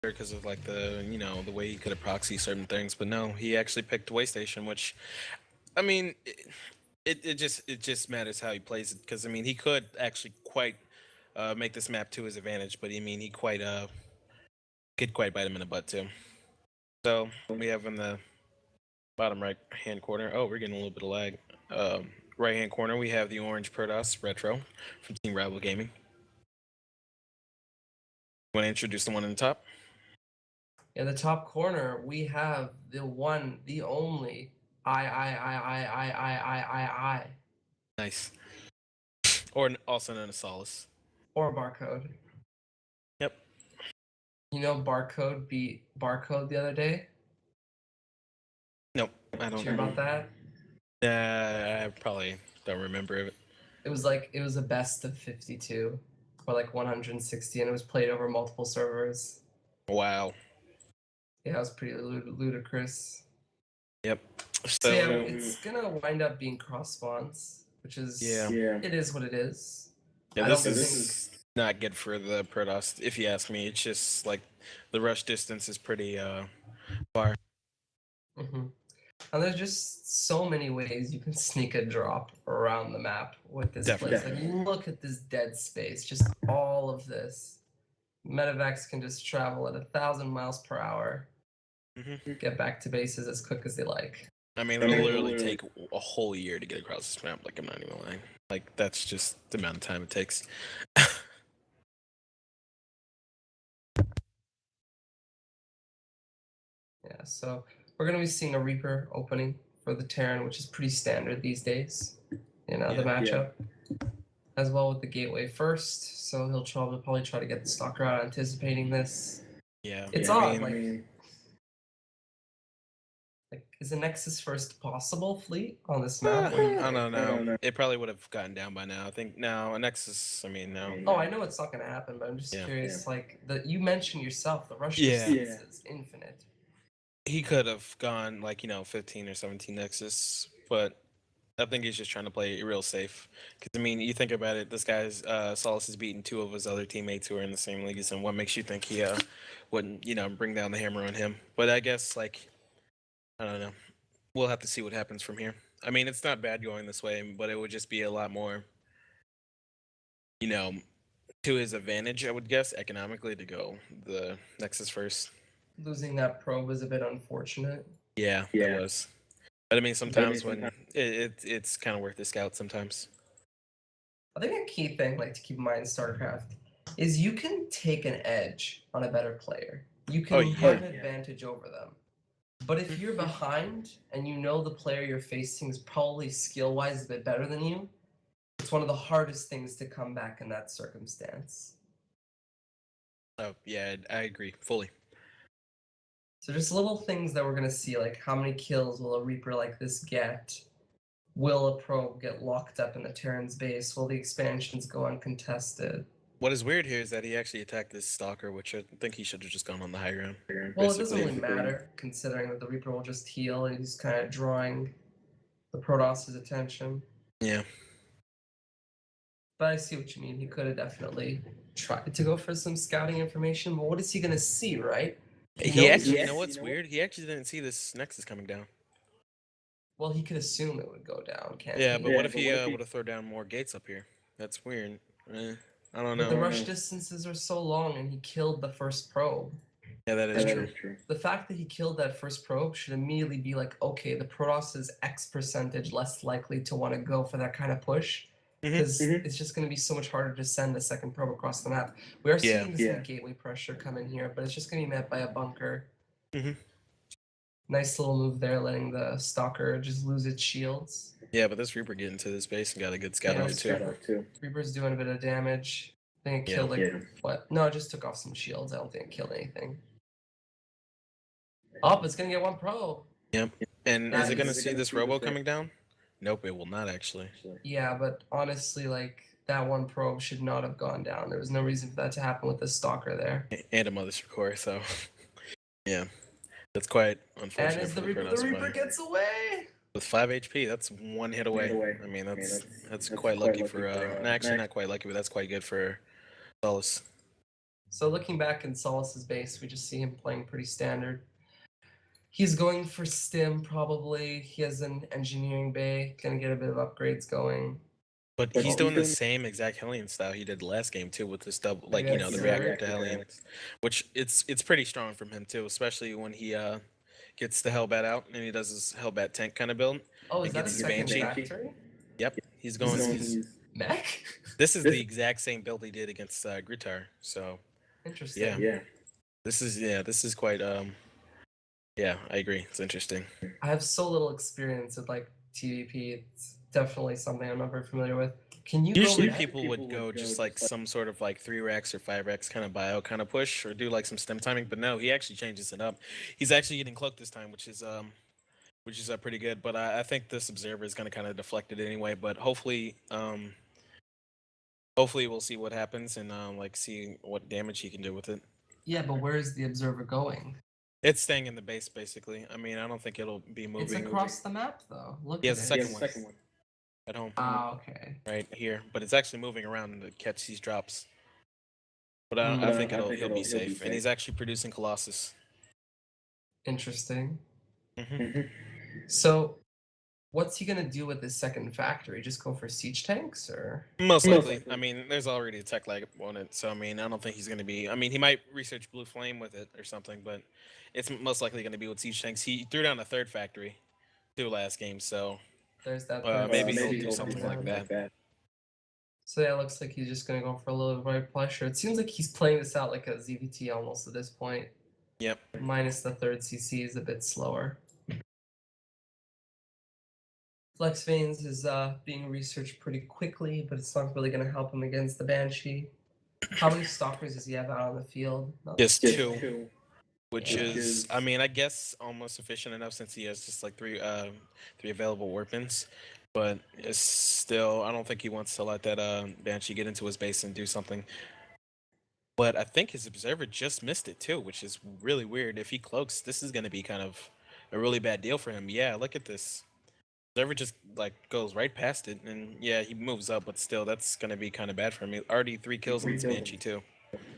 because of like the the way he could have proxy certain things, but no, he actually picked Waystation, which I mean, it just matters how he plays it, because I mean he could actually quite make this map to his advantage, but I mean he quite could quite bite him in the butt too. So we have in the bottom right hand corner. Oh, we're getting a little bit of lag. Right hand corner we have the orange Protoss RetrO from Team Rival Gaming. Want to introduce the one in the top? In the top corner, we have the one, the only I. Nice. Or also known as Solace. Or Barcode. Yep. You know Barcode beat Barcode the other day? Nope, I don't Did you hear about that? I probably don't remember it. It was a best of 52 or like 160, and it was played over multiple servers. Wow. Yeah, it was pretty ludicrous. Yep. So yeah, it's gonna wind up being cross spawns, which is it is what it is. Yeah, this is not good for the Protoss, if you ask me. It's just like the rush distance is pretty far. Mm-hmm. And there's just so many ways you can sneak a drop around the map with this place. Like, look at this dead space, just all of this. Medevacs can just travel at 1,000 miles per hour, get back to bases as quick as they like. I mean, it'll literally take a whole year to get across this map. Like, I'm not even lying. Like, that's just the amount of time it takes. Yeah, so we're going to be seeing a Reaper opening for the Terran, which is pretty standard these days in the matchup. As well with the Gateway first, so he'll probably try to get the Stalker out anticipating this. Yeah. It's odd, like, is a Nexus first possible fleet on this map? I don't know. It probably would have gotten down by now. I think now a Nexus, I mean, no. Oh, I know it's not going to happen, but I'm just curious. Like, you mentioned yourself, the rush distance is infinite. He could have gone like 15 or 17 Nexus, but I think he's just trying to play it real safe. Because I mean, you think about it, this guy's Solace has beaten 2 of his other teammates who are in the same league as him. What makes you think he wouldn't bring down the hammer on him? But I guess like I don't know. We'll have to see what happens from here. I mean, it's not bad going this way, but it would just be a lot more, to his advantage, I would guess, economically, to go the Nexus first. Losing that probe is a bit unfortunate. Yeah, it was. But I mean, sometimes when it's kind of worth the scout sometimes. I think a key thing, like, to keep in mind in StarCraft is you can take an edge on a better player. You can have an advantage over them. But if you're behind and you know the player you're facing is probably skill-wise a bit better than you, it's one of the hardest things to come back in that circumstance. Oh, yeah, I agree fully. So just little things that we're going to see, like how many kills will a Reaper like this get? Will a probe get locked up in the Terran's base? Will the expansions go uncontested? What is weird here is that he actually attacked this Stalker, which I think he should have just gone on the high ground. Well, it doesn't really matter, considering that the Reaper will just heal, and he's kind of drawing the Protoss's attention. Yeah. But I see what you mean. He could have definitely tried to go for some scouting information, but what is he going to see, right? You know what's weird? He actually didn't see this Nexus coming down. Well, he could assume it would go down, can't he? But what if he would have thrown down more gates up here? That's weird. I don't know. But the rush distances are so long, and he killed the first probe. Yeah, that is true. The fact that he killed that first probe should immediately be like, okay, the Protoss is X percentage less likely to want to go for that kind of push. Because it's just going to be so much harder to send a second probe across the map. We are seeing some gateway pressure come in here, but it's just going to be met by a bunker. Nice little move there, letting the Stalker just lose its shields. Yeah, but this Reaper get into this base and got a good scout on it too. Reaper's doing a bit of damage. I think it killed what? No, it just took off some shields. I don't think it killed anything. Oh, it's going to get one probe. Yep. And is it going to see this Robo coming down? Nope, it will not actually. Yeah, but honestly, like, that one probe should not have gone down. There was no reason for that to happen with the Stalker there. And a Mother's Core, so yeah. That's quite unfortunate. And as the Reaper gets away! With 5 HP, that's one hit away. I mean, that's quite lucky for... actually, not quite lucky, but that's quite good for Solace. So looking back in Solace's base, we just see him playing pretty standard. He's going for stim probably. He has an engineering bay, gonna get a bit of upgrades going. But he's doing the same exact Hellion style he did last game too, with this double, like you know, the reactor to Hellion, which it's pretty strong from him too, especially when he gets the Hellbat out and he does his Hellbat tank kind of build. Oh, is and that a gets his second Banshee. factory? Yep, he's going. Mech? This is the exact same build he did against GridTR. So Interesting. yeah, this is quite yeah, I agree. It's interesting. I have so little experience with like TVP. It's definitely something I'm not very familiar with. Can you Usually go people would go just like some sort of like 3-Rex or 5-Rex kind of bio kind of push or do like some stem timing, but no, he actually changes it up. He's actually getting cloaked this time, which is pretty good. But I think this observer is going to kind of deflect it anyway. But hopefully we'll see what happens and like see what damage he can do with it. Yeah, but where is the observer going? It's staying in the base basically. I mean, I don't think it'll be moving. It's across the map though. Look. He has at a it. second one. At home. Ah, okay. Right here, but it's actually moving around to catch these drops. But I think he'll be safe, and he's actually producing Colossus. Interesting. Mm-hmm. So, what's he gonna do with his second factory? Just go for siege tanks, or? Most likely. I mean, there's already a tech lag on it, so I mean, I don't think he's gonna be. I mean, he might research Blue Flame with it or something, but it's most likely gonna be with siege tanks. He threw down a third factory, through last game, so there's that. maybe he'll do something like that. So yeah, it looks like he's just gonna go for a little bit of pressure. It seems like he's playing this out like a ZVT almost at this point. Yep. Minus the third CC is a bit slower. Flex Veins is being researched pretty quickly, but it's not really gonna help him against the Banshee. How many stalkers does he have out on the field? Just two. Which is, I mean, I guess almost sufficient enough since he has just like three available weapons. But it's still, I don't think he wants to let that Banshee get into his base and do something. But I think his observer just missed it too, which is really weird. If he cloaks, this is going to be kind of a really bad deal for him. Yeah, look at this. Observer just like goes right past it, and yeah, he moves up, but still, that's going to be kind of bad for him. He already 3 kills on this Banshee too.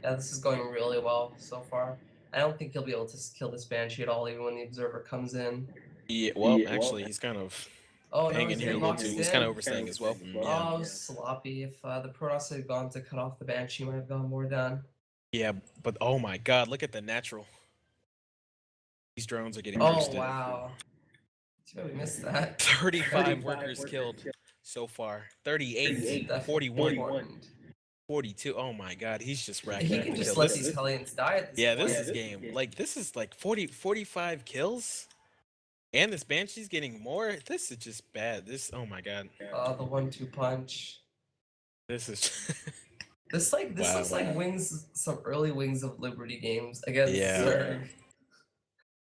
Yeah, this is going really well so far. I don't think he'll be able to kill this Banshee at all, even when the observer comes in. Yeah, well, actually, he's kind of hanging here a little too. He's kind of overstaying as well. Yeah. Oh, sloppy. If the Protoss had gone to cut off the Banshee, might have gone more done. Yeah, but oh my god, look at the natural. These drones are getting boosted. Oh, wow. We missed that. 35 workers killed so far. 38, 41. 42. Oh my god, he's just racking. He can just let these Hellions die at this point. This is game. Like, this is like 45 kills? And this Banshee's getting more? This is just bad. Oh my god. Oh, the 1-2 punch. This is... this looks like some early Wings of Liberty games against Zerg.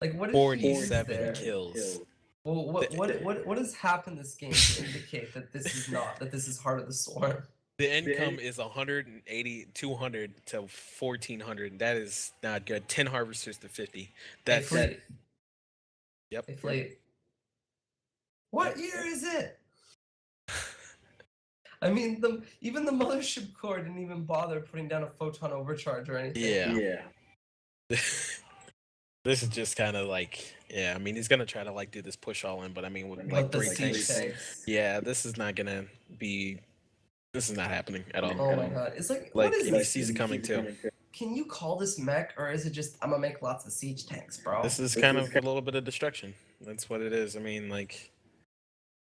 Like, what is 47 kills. Well, what has happened this game to indicate that this is Heart of the Swarm? The income is 180, 200 to 1400. That is not good. 10 harvesters to 50. That's Yep. Hey, Fleet. What year is it? I mean, even the mothership core didn't even bother putting down a photon overcharge or anything. Yeah. This is just kind of like, I mean, he's gonna try to like do this push all in, but I mean, with like 3 tanks. Yeah, this is not gonna be. This is not happening at all. Oh my god. It's like he sees it coming too. Can you call this mech, or is it just, I'm gonna make lots of siege tanks, bro? This is kind of a little bit of destruction. That's what it is. I mean, like...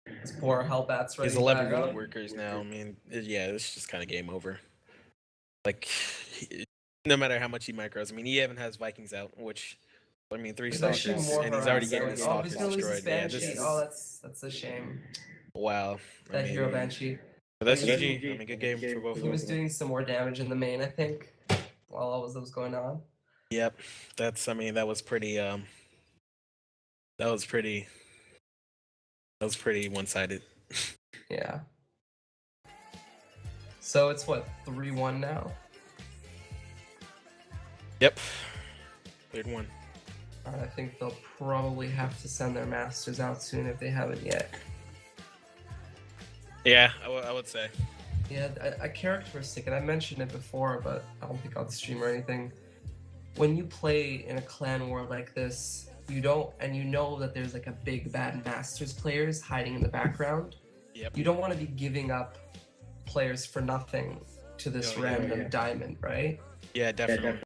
This poor Hellbats ready. He's 11 wood workers now. I mean, it's just kind of game over. Like, no matter how much he micros. I mean, he even has Vikings out, which... I mean, 3 stalkers, and he's already getting his stalkers destroyed. That's a shame. Wow. That hero Banshee. But that's GG. I mean, good game for both of them. He was doing some more damage in the main, I think, while all of that was going on. Yep. I mean, that was pretty, one-sided. Yeah. So it's what, 3-1 now? Yep. 3-1. I think they'll probably have to send their masters out soon if they haven't yet. Yeah, I would say. Yeah, a characteristic, and I mentioned it before, but I don't think on stream or anything. When you play in a clan war like this, you don't, and you know that there's like a big bad Masters players hiding in the background. Yep. You don't want to be giving up players for nothing to this random diamond, right? Yeah, definitely.